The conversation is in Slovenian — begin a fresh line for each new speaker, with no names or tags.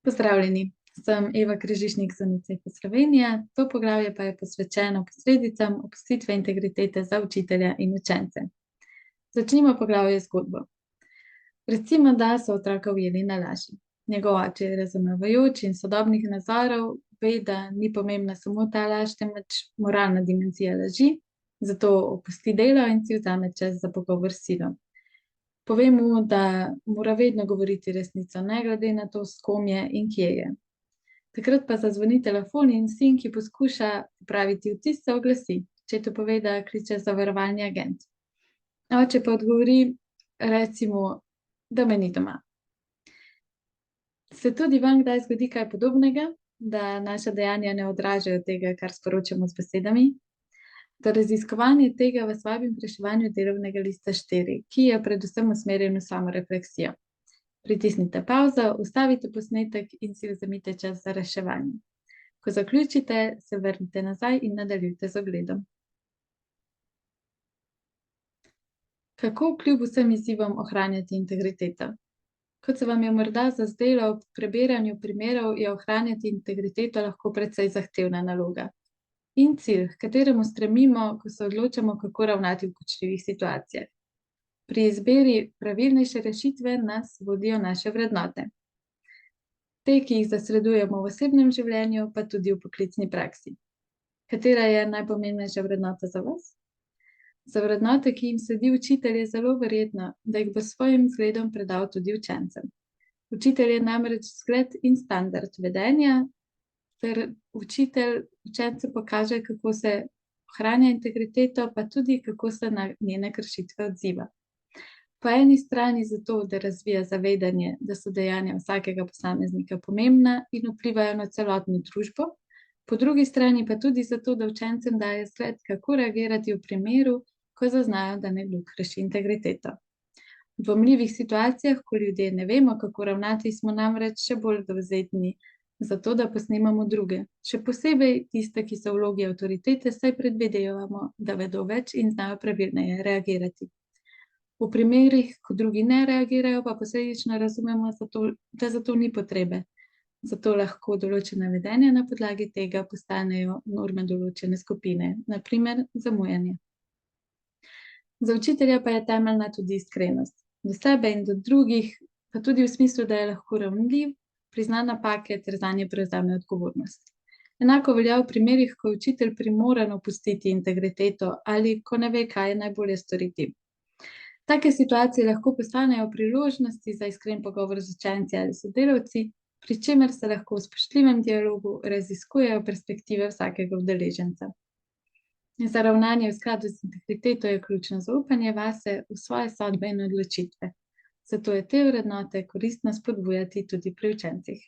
Pozdravljeni, sem Eva Križišnik z UNICEF-a Slovenije. To poglavje pa je posvečeno posledicam opustitve integritete za učitelja in učence. Začnimo poglavje z zgodbo. Recimo, da so otroka ujeli na laži. Njegov oče je razumevajoč in sodobnih nazorov, ve, da ni pomembna samo ta laž, temveč moralna dimenzija laži, zato opusti delo in si vzame čas za pogovor s sinom. Pove mu, da mora vedno govoriti resnico, ne glede na to, s kom je in kje je. Takrat pa zazvoni telefon in sin, ki poskuša popraviti vtis, se oglasi. Očetu pove, da kliče zavarovalni agent. Oče pa odgovori, recimo, da me ni doma. Se tudi vam kdaj zgodi kaj podobnega, da naša dejanja ne odražajo tega, kar sporočamo z besedami? Za raziskovanje tega vas vabim k reševanju delovnega lista 4, ki je predvsem usmerjen v samorefleksijo. Pritisnite pavzo, ustavite posnetek in si vzemite čas za reševanje. Ko zaključite, se vrnite nazaj in nadaljujte z ogledom. Kako kljub vsem izzivom ohranjati integriteto? Kot se vam je morda zazdelo ob prebiranju primerov, je ohranjati integriteto lahko precej zahtevna naloga. In cilj, h kateremu stremimo, ko se odločamo, kako ravnati v kočljivih situacijah. Pri izbiri pravilnejše rešitve nas vodijo naše vrednote. Te, ki jih zasledujemo v osebnem življenju, pa tudi v poklicni praksi. Katera je najpomembnejša vrednota za vas? Za vrednote, ki jim sledi učitelj, je zelo verjetno, da jih bo s svojim zgledom predal tudi učencem. Učitelj je namreč zgled in standard vedenja, ter učitelj učence pokaže, kako se ohranja integriteto, pa tudi, kako se na njene kršitve odziva. Po eni strani zato, da razvija zavedanje, da so dejanja vsakega posameznika pomembna in vplivajo na celotno družbo, po drugi strani pa tudi zato, da učencem daje zgled, kako reagirati v primeru, ko zaznajo, da nekdo krši integriteto. V dvomljivih situacijah, ko ljudje ne vemo, kako ravnati, smo namreč še bolj dovzetni zato, da posnemamo druge. Še posebej tiste, ki so v vlogi avtoritete, saj predvidevamo, da vedo več in znajo pravilneje reagirati. V primerih, ko drugi ne reagirajo, pa posledično razumemo, da zato ni potrebe. Zato lahko določena vedenja na podlagi tega postanejo norme določene skupine, na primer zamujanje. Za učitelja pa je temeljna tudi iskrenost. Do sebe in do drugih, pa tudi v smislu, da je lahko ravnljiv, prizna napake ter zanje prevzame odgovornost. Enako velja v primerih, ko je učitelj primoran opustiti integriteto ali ko ne ve, kaj je najbolje storiti. Take situacije lahko postanejo priložnosti za iskren pogovor z učenci ali sodelavci, pri čemer se lahko v spoštljivem dialogu raziskujejo perspektive vsakega udeleženca. Za ravnanje v skladu z integriteto je ključno zaupanje vase, v svoje sodbe in odločitve. Zato je te vrednote koristno spodbujati tudi pri učencih.